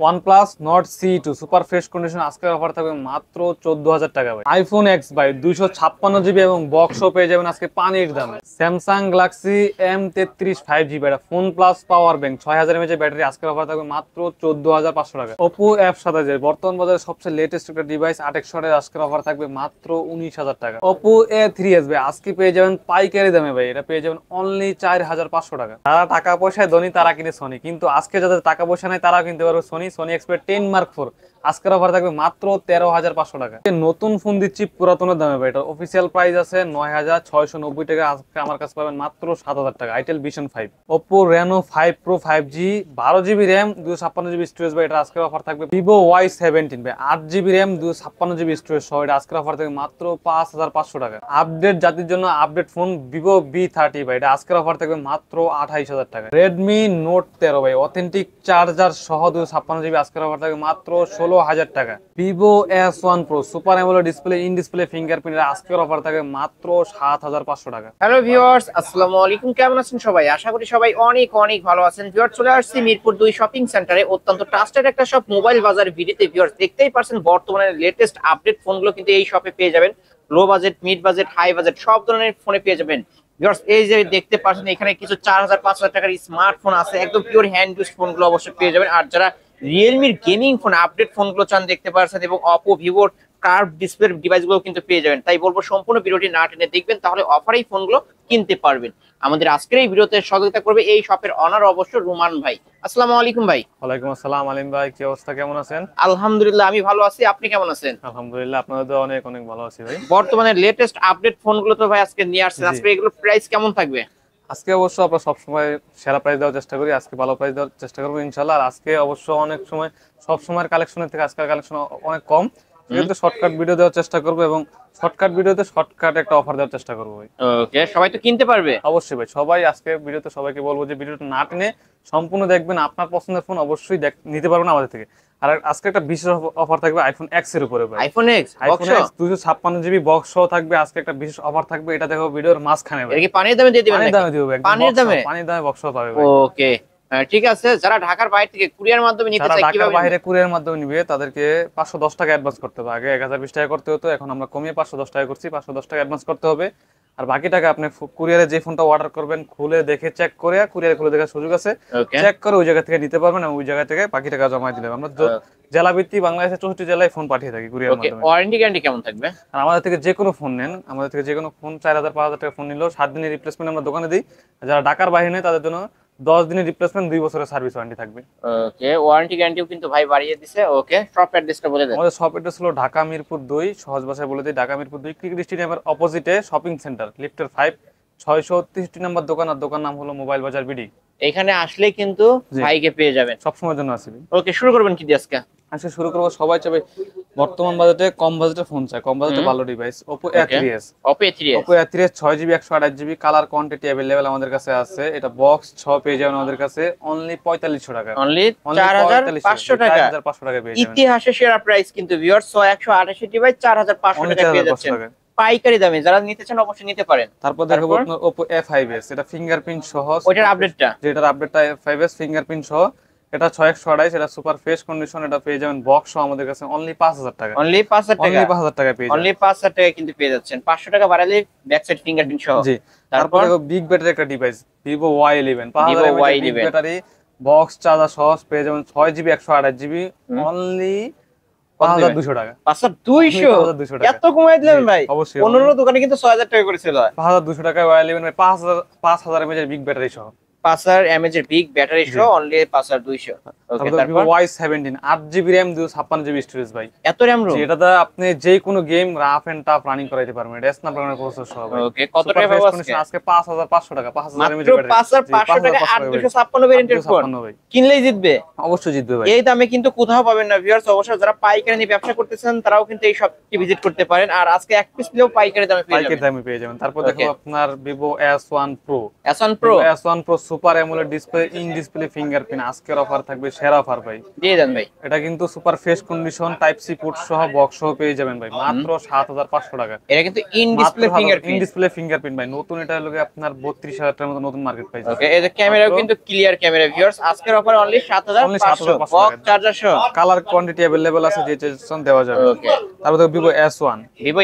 OnePlus Nord C2 super fresh condition আজকের offer থাকবে মাত্র 14,000 টাকা ভাই। iPhone X ভাই 256 GB এবং বক্সও পেয়ে যাবেন আজকে পানির দামে। Samsung Galaxy M33 5G এটা phone plus power bank 6000 mAh battery আজকের অফার থাকবে মাত্র 14,500 টাকা। Oppo F27 বর্তমান বাজারে সবচেয়ে লেটেস্ট একটা ডিভাইস 8 এর আজকের অফার থাকবে মাত্র 19,000 টাকা। Oppo A3s ভাই আজকে পেয়ে যাবেন পাইকারি দামে ভাই, এটা পেয়ে যাবেন অনলি 4,500 টাকা। যারা টাকা পয়সায় ধনী তারা কিনে সনি, কিন্তু আজকে যাদের টাকা পয়সা নাই তারা কিনতে পারবে সনি এক্সপেরিয়া 10 Mark IV আজকের অফার থাকবে মাত্র 13,500 টাকা। নতুন ফোন দিচ্ছি পুরাতনের দামে ভাই, এটা অফিসিয়াল প্রাইস আছে 9,690 টাকা, আজকে আমার কাছে পাবেন মাত্র 7,000 টাকা। Itel Vision 5 Oppo Reno 5 Pro 5G 12GB RAM 256GB storage ভাই, এটা আজকের অফার থাকবে। Vivo Y17 ভাই 8GB RAM 256GB স্টোরেজ সহ এটা আজকের অফার থাকবে মাত্র 5,500 টাকা। আপডেট জাতির জন্য আপডেট ফোন Vivo V30 ভাই, এটা আজকের অফার থাকবে মাত্র 28,000 টাকা। Redmi Note 13 ভাই অথেন্টিক চার্জার সহ 256GB আজকের অফার থাকবে মাত্র 16,000 টাকা। Vivo S1 Pro super AMOLED display in display fingerprint আজকের অফার থাকবে মাত্র 7,500 টাকা। হ্যালো ভিউয়ার্স, আসসালামু আলাইকুম। কেমন আছেন সবাই? আশা করি সবাই অনেক অনেক ভালো আছেন। ভিউয়ার্স, চলে আসছি মিরপুর 2 শপিং সেন্টারে, অত্যন্ত ট্রাস্টেড একটা শপ মোবাইল বাজার ভিডিওতে। ভিউয়ার্স, দেখতেই পারছেন বর্তমানে লেটেস্ট আপডেট ফোনগুলো কিন্তু এই শপে পেয়ে যাবেন। Low budget, mid budget, high budget সব ধরনের ফোনে পেয়ে যাবেন। ভিউয়ার্স, এই যে দেখতে পাচ্ছেন এখানে কিছু 4,000-5,000 টাকার স্মার্টফোন আছে, একদম পিওর হ্যান্ড ইউজ ফোনগুলো অবশ্যই পেয়ে যাবেন। আর যারা রিয়েলমির গেমিং ফোন আপডেট ফোনগুলো চান দেখতে পাচ্ছেন, এবং অপো ভিভোর কার্ভ ডিসপ্লে ডিভাইসগুলো কিন্তু পেয়ে যাবেন। তাই বলবো সম্পূর্ণ ভিডিওটি না টেনে দেখবেন, তাহলে অফারেই ফোনগুলো কিনতে পারবেন। আমাদের আজকের এই ভিডিওতে সহযোগিতা করবে এই শপের অনার অবশ্য রুমান ভাই। আসসালামু আলাইকুম ভাই। ওয়ালাইকুম আসসালাম আলিম ভাই, কি অবস্থা, কেমন আছেন? আলহামদুলিল্লাহ আমি ভালো আছি, আপনি কেমন আছেন? আলহামদুলিল্লাহ আপনাদের অনেক অনেক ভালো আছি ভাই। বর্তমানে লেটেস্ট আপডেট ফোনগুলো তো ভাই আজকে নিয়ে আসছেন, আজকে এগুলোর প্রাইস কেমন থাকবে? আজকে অবশ্য আমরা সবসময় সেরা প্রাইস দেওয়ার চেষ্টা করি, আজকে ভালো প্রাইস দেওয়ার চেষ্টা করবো ইনশাল্লাহ। আর আজকে অবশ্য অনেক সময় সব সময়ের কালেকশনের থেকে আজকের কালেকশন অনেক কম, সেক্ষেত্রে শর্টকাট ভিডিও দেওয়ার চেষ্টা করবো এবং শর্টকাট ভিডিওতে শর্টকাট একটা অফার দেওয়ার চেষ্টা করবো ভাই। ওকে, সবাই তো কিনতে পারবে অবশ্যই ভাই, সবাই আজকে ভিডিওতে সবাইকে বলবো যে ভিডিওটা না টেনে সম্পূর্ণ দেখবেন, আপনার পছন্দের ফোন অবশ্যই নিতে পারবেন আমাদের থেকে। আর আজকে একটা বিশেষ অফার থাকবে আইফোন এক্স এর উপরে ভাই। আইফোন এক্স 256GB বক্স সহ থাকবে, আজকে একটা বিশেষ অফার থাকবে, এটা দেখো ভিডিওর মাঝখানে ভাই। এটা কি পানির দামে দিয়ে দিবেন? পানির দামে দিব ভাই, পানির দামে, পানির দামে বক্স সহ পাবে ভাই। ওকে ঠিক আছে। যারা ঢাকার বাইরে থেকে কুরিয়ার মাধ্যমে নিতে চায়, কিভাবে? বাইরে কুরিয়ার মাধ্যমে নিবে তাদেরকে 510 টাকা অ্যাডভান্স করতে হবে। আগে 1020 টাকা করতে হতো, এখন আমরা কমিয়ে 510 টাকা করছি। 510 টাকা অ্যাডভান্স করতে হবে, আর বাকি টাকা আপনি কুরিয়ারে যে ফোনটা অর্ডার করবেন খুলে দেখে চেক করে, কুরিয়ারে খুলে দেখার সুযোগ আছে, চেক করে ওই জায়গা থেকে নিতে পারবেন, এবং ওই জায়গা থেকে বাকি টাকা জমা দিলে আমরা জেলা ভিত্তিক বাংলাদেশের 64 জেলায় ফোন পাঠিয়ে থাকি কুরিয়ার মাধ্যমে। ওয়ারেন্টি গ্যারান্টি কেমন থাকবে? আর আমাদের থেকে যে কোনো ফোন নেন, আমাদের থেকে যে কোনো ফোন 4,000-5,000 টাকা ফোন নিলেও 7 দিনের রিপ্লেসমেন্ট আমরা দোকানে দিই। যারা ঢাকার বাইরে নেই তাদের জন্য 10 দিনের রিপ্লেসমেন্ট, 2 বছরের সার্ভিস ওয়ারেন্টি থাকবে। ওকে, ওয়ারেন্টি গ্যারান্টিও কিন্তু ভাই বাড়িয়ে দিয়েছে। ওকে, শপ অ্যাড্রেসটা বলে দেন। আমাদের শপ অ্যাড্রেস হলো ঢাকা মিরপুর 2, সহজ ভাষায় বলে দিই ঢাকা মিরপুর 2 ক্রিকেট স্টেডিয়ামের অপোজিটে শপিং সেন্টার, লিফটের 5 663 নম্বর দোকান, আর দোকান নাম হলো মোবাইল বাজার বিডি। এখানে আসলে কিন্তু ভাইকে পেয়ে যাবেন, সব সময়ের জন্য আসবে। ওকে, শুরু করবেন কি দিয়ে আজকে? আজকে শুরু করব, সবাই চাবে বর্তমান বাজেটে কম বাজেটে ফোন চায়, কম বাজেটে ভালো device. Oppo A3s 6GB 128GB colour quantity available আমাদের কাছে আছে। এটা বক্স 6 পেয়ে যাবেন আমাদের কাছে অনলি 4500 টাকা, অনলি 4500 টাকা। 4500 টাকা পেয়ে যাবেন। ইতিহাসে সেরা প্রাইস কিন্তু ভিউয়ার্স, 128GB 4500 টাকা পেয়ে যাচ্ছেন পাইকারি দামে। যারা নিতে চান অবশ্যই নিতে পারেন। তারপর দেখাবো আপনার Oppo A5s, এটা ফিঙ্গারপ্রিন্ট সহ, ওইটার আপডেটটা, যেটার আপডেটটা A5s ফিঙ্গারপ্রিন্ট সহ, এটা 6128, এটা সুপার ফ্রেশ কন্ডিশন, এটা পেয়ে যাবেন বক্স সহ আমাদের কাছে অনলি 5000 টাকা, অনলি 5000 টাকা, অনলি 5000 টাকা পেয়ে যাবেন, অনলি 5000 টাকা কিন্তু পেয়ে যাচ্ছেন। 500 টাকা বাড়ালে ব্যাক সাইড ফিঙ্গারপ্রিন্ট সহ। জি, তারপর দেখো বিগ ব্যাটারি একটা device Vivo Y11 5000 mAh big battery box charger সহ পেয়ে যাবেন 6GB 128GB অনলি 5200 টাকা। 5200 এত কমাই দিলেন ভাই? অবশ্যই, অন্যান্য দোকানে কিন্তু 6000 টাকা করেছিল। 5200 টাকা Y11 ভাই, 5000 mAh বিগ ব্যাটারি সহ, 5000 mAh এর বিগ ব্যাটারি সহ অনলি 5200। ওকে, তারপর Y17 8GB RAM 256GB storage ভাই। এত RAM রো? এটাতে আপনি যে কোনো game rough and tough running করাইতে পারবেন। এটা স্ন্যাপড্রাগনের প্রসেসর সহ ভাই। ওকে, কত টাকা পাবো আজকে? আজকে 5500 টাকা, 5000 mAh মাত্র 5500 টাকা 8256 ভেরিয়েন্টের ফোন কিনলেই জিতবে। অবশ্যই জিতবে ভাই। এই দামে কিন্তু কোথাও পাবেন না ভিউয়ার্স। অবশ্যই যারা পাইকারি নিয়ে ব্যবসা করতেছেন তারাও কিন্তু এই শপটি ভিজিট করতে পারেন। আর আজকে এক পিস নিলেও পাইকারি দামে পেয়ে যাবেন। তারপর দেখো আপনার Vivo S1 Pro, super AMOLED display in display fingerprint আজকের অফার থাকবে সেরা অফার ভাই। দিয়ে দেন ভাই। এটা কিন্তু super fresh condition type C port সহ বক্স সহ পেয়ে যাবেন ভাই মাত্র 7500 টাকা। এটা কিন্তু in display in fingerprint. Display fingerprint ভাই নতুন, এটা হলো আপনার 32000 টাকার মতো নতুন মার্কেট প্রাইস। ওকে, এই যে ক্যামেরাও কিন্তু ক্লিয়ার ক্যামেরা ভিউয়ার্স, আজকের অফার অনলি 7500 বক্স চার্জার সহ। কালার কোয়ান্টিটি अवेलेबल আছে, যে চাইছেন দেওয়া যাবে। ওকে, তারপর ভিভো S1, ভিভো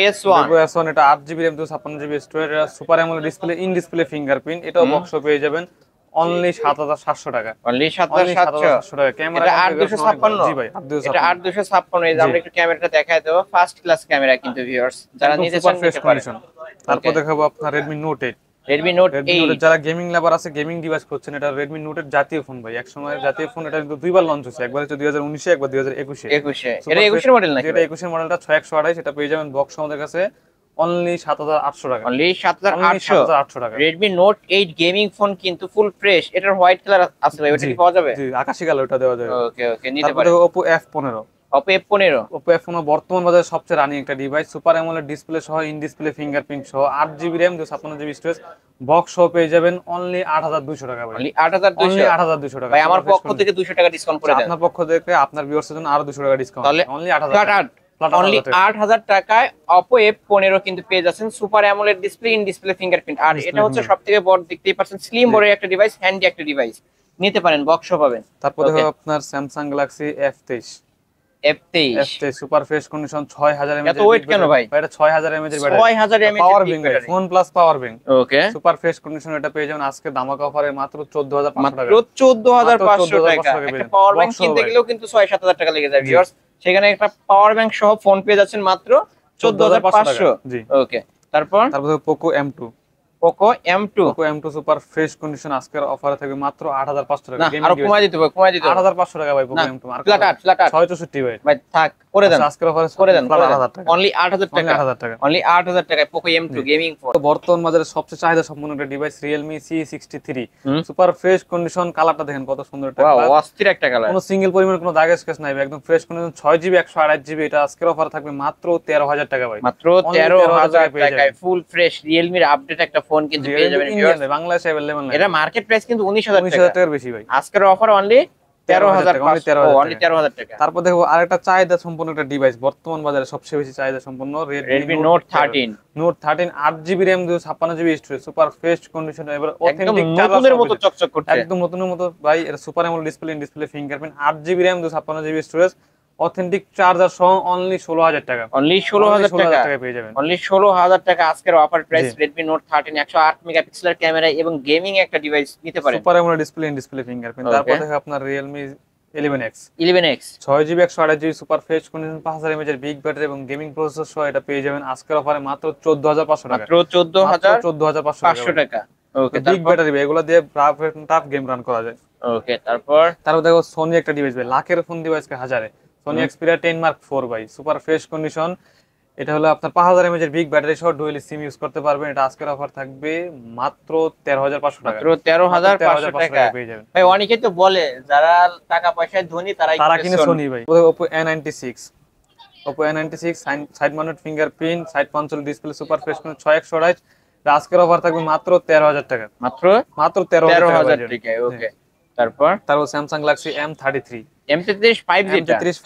S1 এটা 8GB RAM 256GB স্টোরেজ, এটা super AMOLED display in display fingerprint, এটাও বক্স পেয়ে যাবেন অনলি 7700 টাকা। অনলি 7700 টাকা। ক্যামেরা এটা 8256। জি ভাই, এটা 8256। এই যে আমরা একটু ক্যামেরাটা দেখাই দেব, ফার্স্ট ক্লাস ক্যামেরা কিন্তু ভিউয়ার্স, যারা নিতে চান নিতে পারেন। তারপর দেখাবো আপনার Redmi Note 8। Redmi Note 8 যারা গেমিং লাভার আছে, গেমিং ডিভাইস করছেন, এটা Redmi Note এর জাতীয় ফোন ভাই। এক সময় জাতীয় ফোন, এটা কিন্তু দুইবার লঞ্চ হয়েছে, একবার হচ্ছে 2019 এ, একবার 2021 এ। 21 এটা 21 এর মডেল নাকি? এটা 21 এর মডেলটা 6128, এটা পেয়ে যাবেন বক্স আমাদের কাছে অনলি 7800 টাকা। অনলি 7800 টাকা। Redmi Note 8 গেমিং ফোন কিন্তু ফুল ফ্রেশ। এটার হোয়াইট কালার আছে ভাই, ওটা কি পাওয়া যাবে? জি, আকাশী কালার ওটা দেওয়া যাবে। ওকে ওকে, নিতে পারেন। তারপরে Oppo F15। Oppo F15 Oppo F15 বর্তমান বাজারে সবচেয়ে রানিং একটা ডিভাইস, সুপার অ্যামোলেড ডিসপ্লে সহ ইন ডিসপ্লে ফিঙ্গারপ্রিন্ট সহ 8GB RAM 256GB storage box সহ পেয়ে যাবেন অনলি 8200 টাকা ভাই। অনলি 8200। 8200 টাকা ভাই আমার পক্ষ থেকে 200 টাকা ডিসকাউন্ট করে দেন। আপনার পক্ষ থেকে আপনার ভিউয়ার্সের জন্য আরো 200 টাকা ডিসকাউন্ট, তাহলে অনলি 8000। অনলি 8000 টাকায় Oppo F15 কিন্তু পেয়ে যাচ্ছেন super AMOLED display in display fingerprint. আর এটা হচ্ছে সবথেকে বড়, দেখতেই পাচ্ছেন স্লিম বড় একটা ডিভাইস, হ্যান্ডি একটা ডিভাইস, নিতে পারেন, বক্স পাবেন। তারপর দেখো আপনার Samsung Galaxy F23 super fresh condition 6000 mAh। এত ওয়েট কেন ভাই? এটা 6000 mAh এর battery, 6000 mAh power bank, phone plus power bank. Okay, super fresh condition এটা পেয়ে যাবেন আজকে ধামাকা অফারে মাত্র 14500 টাকা। মাত্র 14500 টাকা। একটা পাওয়ার ব্যাংক কিনতে গেলেও কিন্তু 6-7000 টাকা লেগে যায় ভিউয়ার্স, সেখানে একটা পাওয়ার ব্যাংক সহ ফোন পেয়ে যাচ্ছেন মাত্র 14500। জি ওকে, তারপর Poco M2। Poco M2 super fresh condition আজকের অফারে থাকবে মাত্র 8500 টাকা। না, আরো কমাই দিতে হবে, কমাই দিতে হবে। 8500 টাকা ভাই Poco M2 ফ্ল্যাট 664 ভাই। ভাই থাক, করে দেন আজকের অফারে করে দেন, ফ্ল্যাট 8000 টাকা। অনলি 8000 টাকা। 8000 টাকা। অনলি 8000 টাকায় Poco M2 গেমিং ফোন। বর্তমান বাজারে সবচেয়ে চাহিদা সম্পন্ন একটা device Realme C63 super fresh condition. কালারটা দেখেন কত সুন্দর একটা ওয়াও, কালার, অস্থির একটা কালার, কোনো সিঙ্গেল পরিমাণ কোনো দাগ স্কেচ নাই, একদম ফ্রেশ কন্ডিশন, 6GB 128GB। এটা আজকের অফার থাকবে মাত্র 13000 টাকা ভাই। মাত্র 13000 টাকায় ফুল ফ্রেশ Realme এর আপডেট একটা ফোন কিন্তু পেয়ে যাবেন ভিউয়ার্স। বাংলাদেশে अवेलेबल নাই। এটা মার্কেট প্রাইস কিন্তু 19000 টাকার বেশি ভাই। আজকের অফার অনলি 13500, অনলি 13000 টাকা। তারপর দেখো আরেকটা চাহিদা সম্পন্ন একটা ডিভাইস, বর্তমান বাজারে সবচেয়ে বেশি চাহিদা সম্পন্ন Redmi Note 13 8GB RAM 256GB storage super fresh condition, এবার একদম অথেন্টিক নতুনের মতো চকচক করছে, একদম নতুনের মতো ভাই। এটা super AMOLED display in display fingerprint 8GB RAM 256GB storage authentic charger সহ অনলি 16000 টাকা। অনলি 16000 টাকা পেয়ে যাবেন, অনলি 16000 টাকা আজকের অফার প্রাইস। Redmi Note 13 108 মেগাপিক্সেলের ক্যামেরা এবং গেমিং একটা ডিভাইস নিতে পারেন, super AMOLED display in display fingerprint. তারপর দেখো আপনার Realme 11X 6GB 128GB super fresh condition 5000 mAh এর বিগ ব্যাটারি এবং গেমিং প্রসেসর সহ এটা পেয়ে যাবেন আজকের অফারে মাত্র 14500 টাকা। মাত্র 14500 টাকা। ওকে, বিগ ব্যাটারি এগুলো দিয়ে টাফ গেম রান করা যায়। ওকে, তারপর দেখো Sony একটা ডিভাইস ভাই, লাখের ফোন ডিভাইসকে হাজারে, Sony Xperia 10 Mark IV ভাই সুপার ফ্রেশ কন্ডিশন। এটা হলো আপনার 5000 mAh এর বিগ ব্যাটারি সহ ডুয়াল সিম ইউজ করতে পারবেন। এটা আজকের অফার থাকবে মাত্র 13500 টাকা। মাত্র 13500 টাকা পেয়ে যাবেন ভাই। অনেকেই তো বলে যারা টাকা পয়সায় ধনী তারা কিনে Sony ভাই। Oppo A96 side mounted fingerprint, side console display super fresh condition 6128। আজকের অফার থাকবে মাত্র 13000 টাকা। মাত্র 13000 টাকা। ওকে, তারপর Samsung Galaxy M33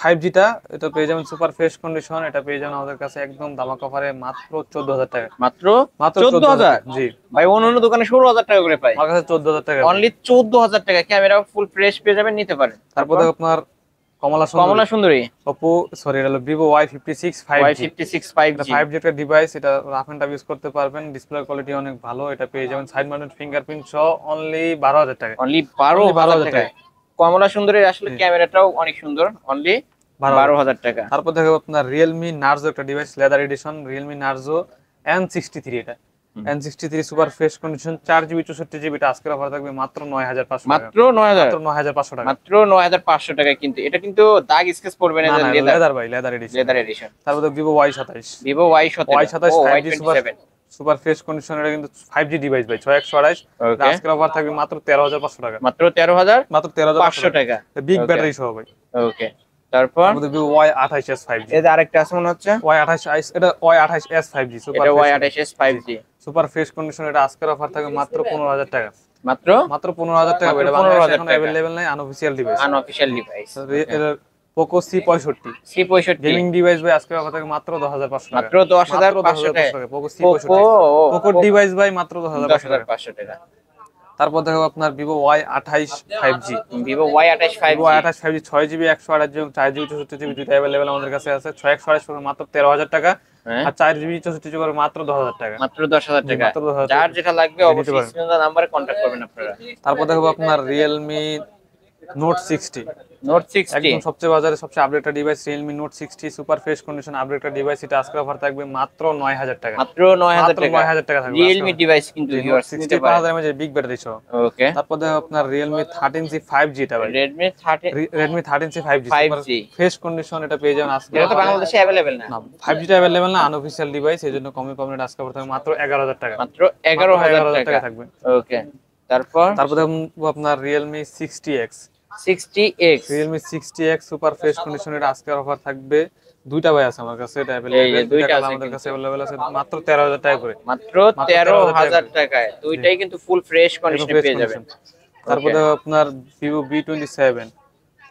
5G টা এটা পেয়ে যাবেন সুপার ফ্রেশ কন্ডিশন। এটা পেয়ে যাবেন আমাদের কাছে একদম দামাক অফারে মাত্র 14000 টাকা। মাত্র 14000 জি ভাই, অন্য দোকানে 16000 টাকা করে পাই, আমার কাছে 14000 টাকা, অনলি 14000 টাকা। ক্যামেরা ফুল ফ্রেশ পেয়ে যাবেন, নিতে পারেন। তারপর আপনার কমলা সুন্দরী এটা হলো Vivo Y56 5G 5G একটা ডিভাইস, এটা রাফ এন্ড টাফ ইউজ করতে পারবেন, ডিসপ্লে কোয়ালিটি অনেক ভালো। এটা পেয়ে যাবেন সাইড মাউন্টেড ফিঙ্গারপ্রিন্ট সহ অনলি 12000 টাকা। অনলি 12000 টাকা। কমলা সুন্দরীর আসলে ক্যামেরাটাও অনেক সুন্দর, অনলি 12000 টাকা। তারপর দেখো আপনার Realme Narzo একটা device, leather addition Realme Narzo N63। এটা N63 super fresh condition 4GB 64GB। এটা আজকের অফার থাকবে মাত্র 9500 টাকা। মাত্র 9500 টাকা। মাত্র 9500 টাকা। কিন্তু এটা কিন্তু দাগ স্কেচ পড়বে না, লেদার ভাই, লেদার এডিশন। তারপর Vivo Y27 5G super fresh condition. এটা কিন্তু 5G ডিভাইস ভাই 6128। আজকের অফার থাকবে মাত্র 13500 টাকা। মাত্র 13500 টাকা। বিগ ব্যাটারি সহ ভাই। ওকে, তারপর Vivo Y28s 5G। এই যে আরেকটা আছে মনে হচ্ছে Y28s, এটা Y28s 5G এটা Y28s 5G super fresh condition. এটা আজকের অফার থাকবে মাত্র 15000 টাকা। মাত্র মাত্র 15,000 টাকা। মাত্র এটা 15,000 বাংলাদেশে এখন টাকা। अवेलेबल নাই, আনঅফিশিয়াল ডিভাইস। Unofficial device. এর Poco C65 C65 gaming device ভাই আজকে অফার থাকে মাত্র 10,500 টাকা। মাত্র 10,500 টাকায়। টাকা পোকো পোকো C65 পোকোর ডিভাইস ভাই মাত্র 10,500 টাকা। 10,500 টাকা। তারপর দেখো আপনার Vivo Y28 5G। Vivo Y28 Vivo 5G। Y28 5G 6GB 128GB এবং 4GB 64GB দুইটা अवेलेबल আমাদের কাছে আছে। 6 128 মাত্র 13,000 টাকা হ্যাঁ আর 4GB 64GB মাত্র 10,000 টাকা। মাত্র 10,000 টাকা। মাত্র 10,000 টাকা। যার যেটা লাগবে নিতে অবশ্যই পারেন। স্ক্রিনে নাম্বারে কন্টাক্ট করবেন আপনারা। তারপর দেখো আপনার Realme Note 60 নোট 60 একদম সবচেয়ে বাজারে সবচেয়ে updated device Realme Note 60 super fresh condition updated device. এটা আজকে অফার থাকবে মাত্র 9,000 টাকা। মাত্র 9,000 টাকা। 9,000 টাকা থাকবে রিয়েলমি ডিভাইস কিন্তু ভিউয়ার্স নিতে 60 পারেন। 5000 এমএএইচ বিগ ব্যাটারি সহ। ওকে। তারপর দেখো আপনার Realme 13C 5G এটা ভাই। Redmi 13 Redmi 13C 5G super 5G fresh condition এটা পেয়ে যাবেন আজকে। এটা তো বাংলাদেশে अवेलेबल না। না 5G টা अवेलेबल না, আনঅফিশিয়াল ডিভাইস, এজন্য কমে কমে আজকে অফার থাকবে মাত্র 11,000 টাকা। মাত্র 11,000 টাকা থাকবে। ওকে। তারপর দেখো আপনার Realme 60X 60X Realme 60X super fresh condition এটা আজকে অফার থাকবে। দুইটা ভাই আছে আমার কাছে, এটা এই যে अवेलेबल, দুইটা দুইটা আছে আমাদের কাছে কিন্তু। अवेलेबल আছে মাত্র 13,000 টাকা করে। মাত্র 13,000 টাকায় দুইটাই কিন্তু ফুল ফ্রেশ কন্ডিশনে ফ্রেশ পেয়ে যাবেন। কন্ডিশন। তারপর দেখো আপনার Vivo V27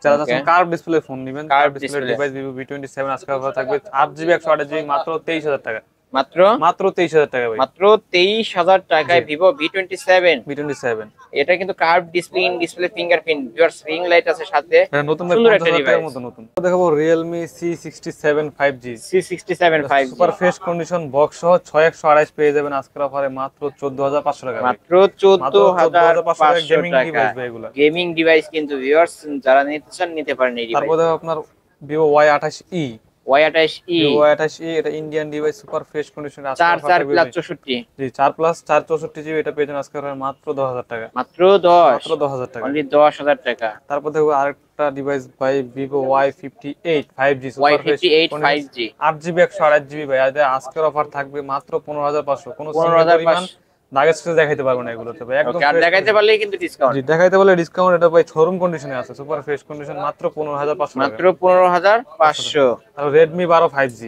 যারা যাচ্ছেন কার্ভ ডিসপ্লে ফোন নেবেন, curve curve display display device Vivo V27 আজকে অফার থাকবে 8GB 128GB মাত্র 23,000 টাকা। মাত্র মাত্র 23,000 টাকা ভাই। মাত্র 23,000 টাকায় ভিভো V27। V27 এটা কিন্তু curve display in display fingerprint viewers ring light আছে সাথে। এটা নতুন ভাই সুন্দর একটা 50,000 টাকার ডিভাইস। মতো নতুন। দেখাবো Realme C67 5G C67 5G super fresh condition box সহ 6128 পেয়ে যাবেন আজকের অফারে মাত্র 14,500 টাকা। মাত্র 14,500 গেমিং টাকা ডিভাইস ভাই এগুলো। গেমিং ডিভাইস কিন্তু ভিউয়ার্স যারা নিতে চান নিতে পারেন এই তারপর ডিভাইস। দেখো আপনার Vivo Y28e Y28e Vivo Y28e এটা Indian device super fresh condition আজকে 4+64 জি 4+464GB এটা পেয়ে যাবেন আজকের অফারে মাত্র 10,000 টাকা। মাত্র 10 মাত্র 10,000 টাকা। অনলি 10,000 টাকা। তারপর দেখো আরেকটা ডিভাইস ভাই Vivo Y58 5G super fresh Y58 5G 8GB 128GB ভাই। এটা আজকের অফার থাকবে মাত্র 15,500। কোনো 15,500 নাগেটস দেখাইতে পারবো না এগুলোতে ভাই, একদম ওকে। আর দেখাইতে পারলেই কিন্তু ডিসকাউন্ট। জি দেখাইতে বলে ডিসকাউন্ট। এটা ভাই শোরুম কন্ডিশনে আছে, সুপার ফ্রেশ কন্ডিশন মাত্র 15,500 টাকা। মাত্র 15,500। আর Redmi 12 5G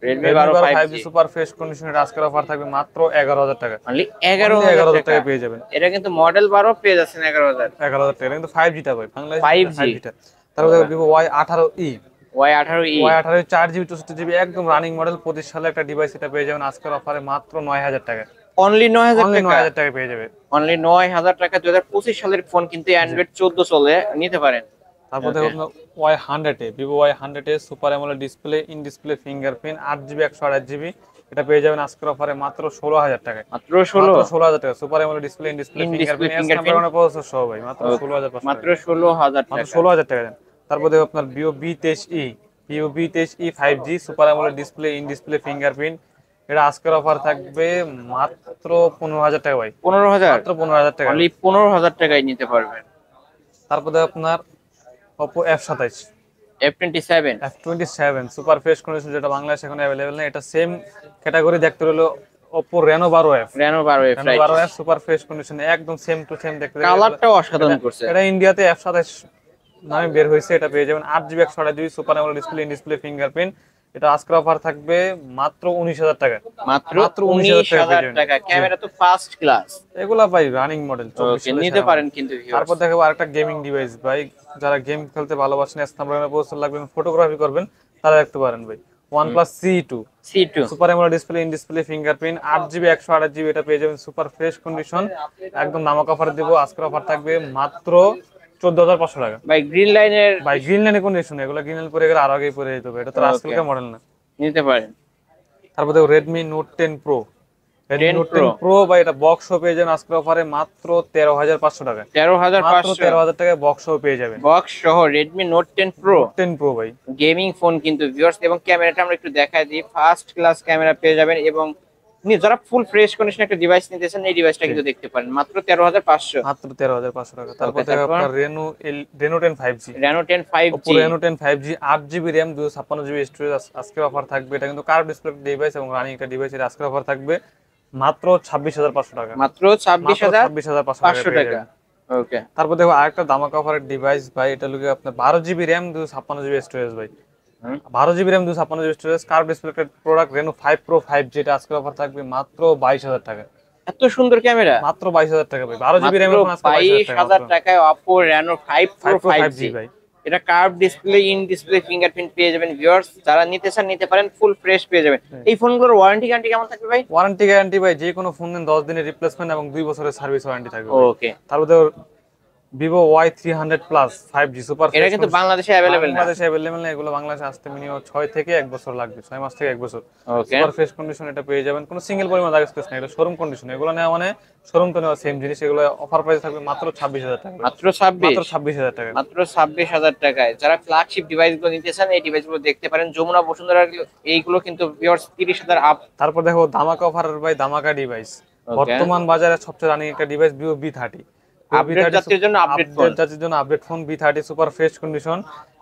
Redmi 12 5G super fresh কন্ডিশনের আজকের অফার থাকবে মাত্র 11,000 টাকা। অনলি 11,000 11,000 টাকা টাকা পেয়ে যাবেন। এটা কিন্তু মডেল 12 পেয়ে যাচ্ছেন 11,000। 11,000 টাকা কিন্তু 5G টা ভাই, বাংলাদেশে 5G 5G টা। তারপর দেখো Vivo Y18e Y18e Y18 4GB 64GB একদম রানিং মডেল 25 সালে একটা ডিভাইস, এটা পেয়ে যাবেন আজকের অফারে মাত্র 9,000 টাকা। অনলি 9,000 অনলি টাকা। 9,000 টাকা পেয়ে যাবে। অনলি 9,000 টাকা 2025 সালের ফোন কিন্তু অ্যান্ড্রয়েড 14 চলে নিতে পারেন। তারপর দেখো আপনার Y100 Vivo Y100 super AMOLED display in display fingerprint 8GB 128GB এটা পেয়ে যাবেন আজকের অফারে মাত্র 16,000 টাকা। মাত্র 16,000 টাকা super AMOLED display in display In display fingerprint fingerprint processor সহ ভাই মাত্র 16,500 মাত্র 16,000 মাত্র টাকা। 16,000 টাকা দেন। তারপর দেখো আপনার Vivo V23e 5G super AMOLED display in display fingerprint এটা আজকের অফার থাকবে মাত্র 15,000 টাকা ভাই। 15,000 মাত্র 15,000 টাকা। অনলি 15,000 টাকায় নিতে পারবেন। তারপর দেখো আপনার Oppo F27 F27 super fresh condition যেটা বাংলাদেশে এখন अवेलेबल না, এটা সেম ক্যাটাগরি দেখতে হলো Oppo Reno 12F Reno 12F Reno 12F super fresh condition একদম সেম টু সেম দেখতে। কালারটাও অসাধারণ করছে। এটা ইন্ডিয়াতে F27 নামে বের হয়েছে, এটা পেয়ে যাবেন 8GB 128GB super AMOLED display in display fingerprint এটা আজকের অফার থাকবে মাত্র 19,000 টাকা। মাত্র 19,000 19,000 টাকা। ক্যামেরা তো ফার্স্ট ক্লাস। এগুলা ভাই রানিং মডেল 24 ওকে নিতে পারেন কিন্তু viewers। তারপর দেখাবো আরেকটা গেমিং ডিভাইস ভাই, যারা গেম খেলতে ভালোবাসেন, স্ন্যাপড্রাগনের প্রসেসর লাগবে, ফটোগ্রাফি করবেন, তারা দেখতে পারেন ভাই OnePlus C2 super AMOLED display in display fingerprint 8GB 128GB এটা পেয়ে যাবেন সুপার ফ্রেশ কন্ডিশন একদম নামক অফার দেব। আজকের অফার থাকবে মাত্র 14,500 টাকা ভাই গ্রিন লাইনের ভাই। গ্রিন লাইনে কন্ডিশন এগুলো গ্রিন লাইন পরে গেলে আরো আগেই পরে যেতে হবে, এটা তো আজকালকার মডেল না। নিতে পারেন। তারপর দেখো Redmi Note 10 Pro Redmi Note 10 Pro ভাই এটা বক্স সহ পেয়ে যাবেন আজকের অফারে মাত্র 13,500 টাকা। 13,500 13,000 টাকায় বক্স সহ পেয়ে যাবেন বক্স সহ Redmi Note 10 Pro 10 Pro ভাই। গেমিং ফোন কিন্তু ভিউয়ার্স এবং ক্যামেরাটা আমরা একটু দেখাই দিই। ফার্স্ট ক্লাস ক্যামেরা পেয়ে যাবেন এবং যারা ফুল ফ্রেশ কন্ডিশন একটা ডিভাইস নিতেছেন এই ডিভাইসটা কিন্তু দেখতে পারেন মাত্র 13,500 মাত্র 13,500 টাকা। তারপর Okay, দেখো তারপর? আপনার Reno 10 5G Reno 10 5G Oppo Reno 10 5G 8GB RAM 256GB storage আজকের অফার থাকবে। এটা কিন্তু কার্ভ ডিসপ্লে ডিভাইস এবং রানিং একটা ডিভাইস, এর আজকের অফার থাকবে মাত্র 26,500 টাকা। মাত্র 26,500 পেয়ে টাকা। যাবেন। ওকে তারপর দেখো আরেকটা দামাকা অফারের ডিভাইস ভাই, এটা লুকে আপনার 12GB RAM 256GB স্টোরেজ ভাই। 12GB RAM 256GB storage curve display product Reno 5 Pro 5G এটা আজকের অফার থাকবে মাত্র 22,000 টাকা। এত সুন্দর ক্যামেরা মাত্র 22,000 টাকা ভাই। 12 জিবি র্যামের ফোন আজকে 22,000 22,000 টাকা। টাকায় Oppo Reno 5 Pro 5G ভাই। এটা curve display, in display fingerprint পেয়ে যাবেন ভিউয়ার্স। যারা নিতে চান নিতে পারেন, ফুল ফ্রেশ পেয়ে যাবেন। এই ফোনগুলোর ওয়ারেন্টি গ্যারান্টি কেমন থাকবে ভাই? ওয়ারেন্টি গ্যারান্টি ভাই যে কোনো ফোন নেন 10 দিনের রিপ্লেসমেন্ট এবং 2 বছরের সার্ভিস ওয়ারেন্টি থাকবে। ওকে, তারপরে Vivo Y300 plus 5G super এটা কিন্তু বাংলাদেশে अवेलेबल না। বাংলাদেশে अवेलेबल না, এগুলো বাংলাদেশে আসতে মিনিমাম 6 থেকে 1 বছর লাগবে, 6 মাস থেকে 1 বছর। ওকে, সুপার ফ্রেশ কন্ডিশন এটা পেয়ে যাবেন, কোনো সিঙ্গেল পরিমাণ দাগ স্পেস না, এটা শোরুম কন্ডিশন। এগুলো নেওয়া মানে শোরুম তো নেওয়া সেম জিনিস। এগুলো অফার প্রাইস থাকবে মাত্র 26,000 টাকা। মাত্র 26, মাত্র 26,000 টাকা। মাত্র 26,000 টাকায় যারা ফ্ল্যাগশিপ ডিভাইসগুলো নিতে চান এই ডিভাইসগুলো দেখতে পারেন। যমুনা বসুন্ধরা এইগুলো কিন্তু ভিউয়ার্স 30,000 আপ। তারপর দেখো ধামাকা অফার ভাই, ধামাকা ডিভাইস বর্তমান বাজারে সবচেয়ে রানিং একটা ডিভাইস ভিভো V30। আপডেট যাত্রীর জন্য আপডেট ফোন, যাত্রীর জন্য update phone V30 super fresh condition.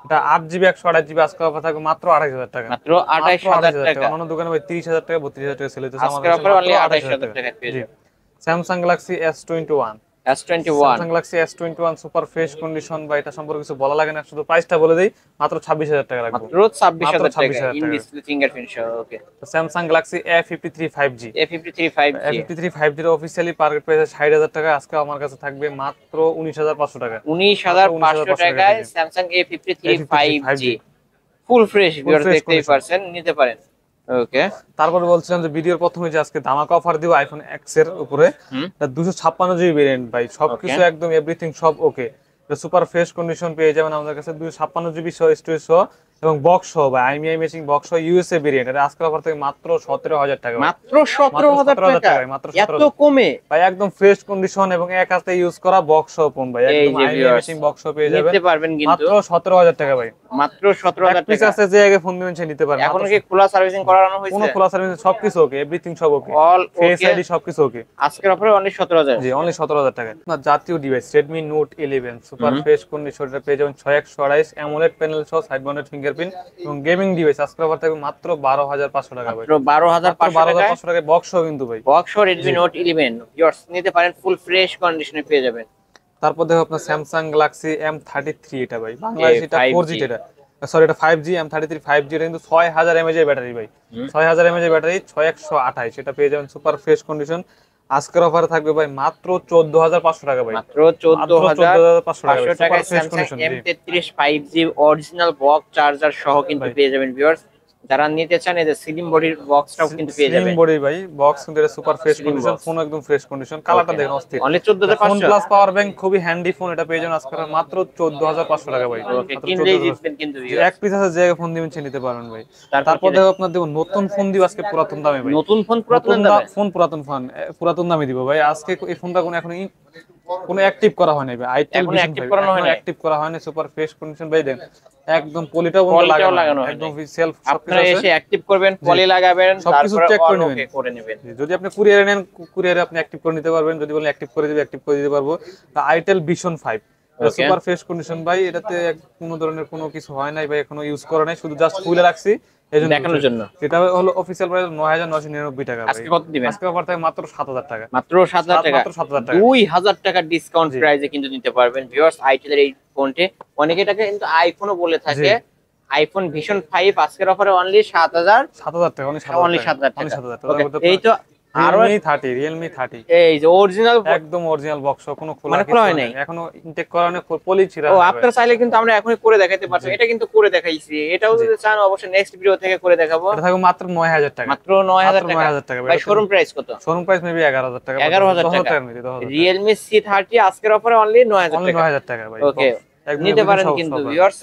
এটা 8GB 128GB আজকে অফার থাকবে মাত্র 28,000 টাকা। মাত্র 28,000 টাকা। অন্য দোকানে ভাই 30,000 টাকা 32,000 টাকা সেল হচ্ছে, আজকে অফার অনলি 28,000 টাকায় পেয়ে যাবেন। Samsung Galaxy S21, S21 Samsung Galaxy S21 super fresh condition বা এটা সম্পর্কে কিছু বলা লাগে না, শুধু প্রাইসটা বলে দেই, মাত্র 26,000 টাকা রাখবো। মাত্র 26,000 টাকা 26,000 ইন টাকা। ডিসপ্লে ফিঙ্গারপ্রিন্ট সহ। ওকে, Samsung Galaxy A53 5G, A53 5G, A53 5G এর অফিশিয়ালি মার্কেট প্রাইস 60,000 টাকা, আজকে আমার কাছে থাকবে মাত্র 19,500 টাকা। 19,500 টাকায় Samsung A53 5G full fresh viewer দেখতেই পারছেন, নিতে পারেন। ওকে, তারপরে বলছিলাম যে ভিডিওর প্রথমে যে আজকে ধামাকা অফার দিব আইফোন X এর উপরে, 256GB ভেরিয়েন্ট ভাই, সবকিছু একদম এভরিথিং সব ওকে। সুপার ফ্রেশ কন্ডিশন পেয়ে যাবেন আমাদের কাছে 256GB সহ স্টোরেজ সহ এবং বক্স সহ ভাই, আইএমআই ম্যাচিং বক্স সহ ইউএসএ ভেরিয়েন্ট। এটা আজকের অফার থেকে মাত্র 17,000 টাকা। মাত্র 17,000 টাকা, মাত্র এত কমে ভাই, একদম ফ্রেশ কন্ডিশন এবং এক হাতে ইউজ করা বক্স সহ ফোন ভাই, একদম আইএমআই ম্যাচিং বক্স সহ পেয়ে যাবেন, নিতে পারবেন কিন্তু মাত্র 17,000 টাকা ভাই। মাত্র 17,000 পিস টাকা আছে যে আগে ফোন দিবেন সে নিতে পারবেন। এখন কি খোলা সার্ভিসিং করানো হয়েছে? কোনো খোলা সার্ভিস সবকিছু ওকে, এভরিথিং সব ওকে, অল ফেস ওকে। আইডি সবকিছু ওকে। আজকের অফারে অনলি 17,000। জি, অনলি 17,000 টাকা। আপনার জাতীয় device Redmi Note 11 super fresh condition এটা পেয়ে যাবেন 6128 অ্যামোলেড প্যানেল সহ সাইড মাউন্টেড ফিঙ্গারপ্রিন্ট এবং গেমিং ডিভাইস আজকের অফার থাকবে মাত্র 12,500 টাকা ভাই। মাত্র 12,500 টাকায় বক্স সহ কিন্তু ভাই। বক্স Redmi Note 11 ভিউয়ার্স নিতে পারেন, ফুল ফ্রেশ কন্ডিশনে পেয়ে যাবেন। তারপর দেখো আপনার Samsung Galaxy M33, এটা ভাই বাংলাদেশে এটা 4G, এটা সরি এটা 5G M33 5G, এটা কিন্তু 6000 mAh এর ব্যাটারি ভাই, 6000 mAh এর ব্যাটারি 6128, এটা পেয়ে যাবেন সুপার ফ্রেশ কন্ডিশন। আজকের অফারে থাকবে ভাই মাত্র 14,500 টাকা ভাই। মাত্র 14,500 টাকায় fresh Samsung condition. M33 5G original box charger সহ কিন্তু পেয়ে যাবেন ভিউয়ার্স। যারা নিতে চান এই যে স্লিম বডির বক্সটাও কিন্তু পেয়ে যাবেন। স্লিম বডি ভাই, বক্স কিন্তু এটা সুপার ফ্রেশ কন্ডিশন, ফোন একদম ফ্রেশ কন্ডিশন, কালারটা দেখেন অস্থির। Only phone 14,500 plus power bank খুবই হ্যান্ডি ফোন, এটা পেয়ে যাবেন আজকে মাত্র 14,500 টাকা ভাই। ওকে, কিনলেই জিতবেন কিন্তু ভিউয়ার্স। এক পিস আছে যে ফোন দিবেন সে নিতে পারবেন ভাই। তারপর দেখো আপনার দেখো নতুন ফোন দিব আজকে পুরাতন দামে ভাই। নতুন ফোন পুরাতন দামে, ফোন পুরাতন দামে দিব ভাই আজকে। এই ফোনটা কোনো অ্যাক্টিভ করা হয় নাই ভাই, আইটেল এখনো অ্যাক্টিভ করানো হয় না, অ্যাক্টিভ করা হয় না। সুপার ফ্রেশ কন্ডিশন ভাই, দেন একদম পলিটাও লাগানো, একদম সেলফ আপনারা এসে অ্যাক্টিভ করবেন, পলি লাগাবেন, সবকিছু তারপরে চেক অন ওকে করে নেবেন। যদি আপনি কুরিয়ারে নেন, কুরিয়ারে আপনি অ্যাক্টিভ করে নিতে পারবেন, যদি বলেন অ্যাক্টিভ করে দিবে অ্যাক্টিভ করে দিতে পারবো। Itel vision 5 super fresh condition ভাই, এটাতে কোনো ধরনের কোনো কিছু হয় নাই ভাই, এখনো ইউজ করা নাই, শুধু জাস্ট খুলে রাখছি এইজন্য দেখানোর জন্য। এটা হলো অফিশিয়াল প্রাইস 9,999 টাকা ভাই। আজকে কত দিবেন? আজকে অফার থাকে মাত্র 7,000 টাকা। মাত্র 7,000 টাকা, মাত্র 7,000 টাকা, 2,000 টাকা ডিসকাউন্ট প্রাইসে কিন্তু নিতে পারবেন ভিউয়ার্স আইটেলের এই ফোনটি। অনেকে এটাকে কিন্তু আইফোনও বলে থাকে। আইফোন ভিশন 5 আজকের অফারে অনলি 7,000 টাকা, অনলি 7,000 টাকা। 7,000 টাকা। এই তো আরো Realme 30 এই যে অরিজিনাল একদম অরিজিনাল বক্স, কোনো খোলা মানে খোলা হয় নাই, এখনো ইনটেক করা নেই, পলি ছিড়া। ও আপনারা চাইলে কিন্তু আমরা এখনই করে দেখাইতে পারছি, এটা কিন্তু করে দেখাইছি। এটাও যদি চান অবশ্যই নেক্সট ভিডিও থেকে করে দেখাবো। এটা থাকবে মাত্র 9,000 টাকা, মাত্র 9,000 টাকা ভাই। শোরুম প্রাইস কত? শোরুম প্রাইস মেবি 11,000 টাকা, 11,000 টাকা। Realme C30 আজকের অফারে অনলি 9,000 টাকা ভাই। ওকে, নিতে পারেন কিন্তু ভিউয়ার্স।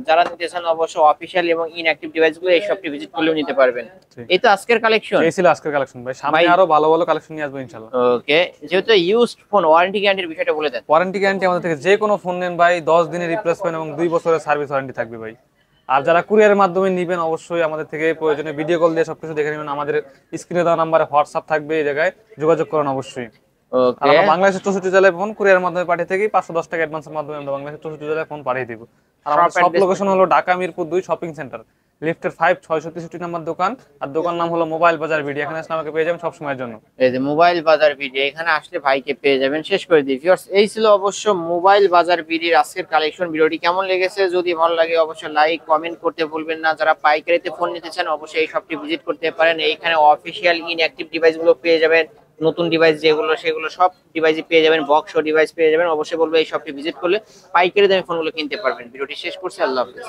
যারা নিতে চান অবশ্যই অফিশিয়াল এবং ইনঅ্যাক্টিভ ডিভাইসগুলো এই শপটি ভিজিট করলেও নিতে পারবেন। এই তো আজকের কালেকশন, এই ছিল আজকের কালেকশন ভাই, সামনে আরো ভালো ভালো কালেকশন নিয়ে আসবো ইনশাআল্লাহ। ওকে, যেহেতু ইউজড ফোন ওয়ারেন্টি গ্যারান্টির বিষয়টা বলে দেন। ওয়ারেন্টি গ্যারান্টি আমাদের থেকে যে কোনো ফোন নেন ভাই 10 দিনের রিপ্লেসমেন্ট এবং 2 বছরের সার্ভিস ওয়ারেন্টি থাকবে ভাই। আর যারা কুরিয়ারের মাধ্যমে নিবেন অবশ্যই আমাদের থেকে প্রয়োজনে ভিডিও কল দিয়ে সবকিছু দেখে নেবেন। আমাদের স্ক্রিনে দেওয়া নাম্বারে হোয়াটসঅ্যাপ থাকবে, এই জায়গায় যোগাযোগ করুন অবশ্যই। ওকে, আমরা বাংলাদেশের 64 জেলায় ফোন কুরিয়ারের মাধ্যমে পাঠিয়ে থাকি, 510 টাকা অ্যাডভান্সের মাধ্যমে আমরা বাংলাদেশের 64 জেলায় ফোন পাঠিয়ে দিব। আর আমাদের সব লোকেশন হলো ঢাকা মিরপুর 2 শপিং সেন্টার, লিফটের 5 663 নাম্বার দোকান, আর দোকান নাম হলো মোবাইল বাজার ভিডিও। এখানে আসলে আমাকে পেয়ে যাবেন সব সময়ের জন্য। এই যে মোবাইল বাজার ভিডিও, এখানে আসলে ভাইকে পেয়ে যাবেন। শেষ করে দিই ভিউয়ার্স, এই ছিল অবশ্য মোবাইল বাজার ভিডিওর আজকের কালেকশন। ভিডিওটি কেমন লেগেছে যদি ভালো লাগে অবশ্যই লাইক কমেন্ট করতে ভুলবেন না। যারা পাইকারিতে ফোন নিতে চান অবশ্যই এই শপটি ভিজিট করতে পারেন। এইখানে অফিশিয়াল ইনঅ্যাক্টিভ ডিভাইসগুলো পেয়ে যাবেন, নতুন ডিভাইস যেগুলো সেগুলো সব ডিভাইসই পেয়ে যাবেন, বক্স ও ডিভাইস পেয়ে যাবেন। অবশ্যই বলবো এই শপটি ভিজিট করলে পাইকারি দামে ফোনগুলো কিনতে পারবেন। ভিডিওটি শেষ করছি, আল্লাহ হাফেজ।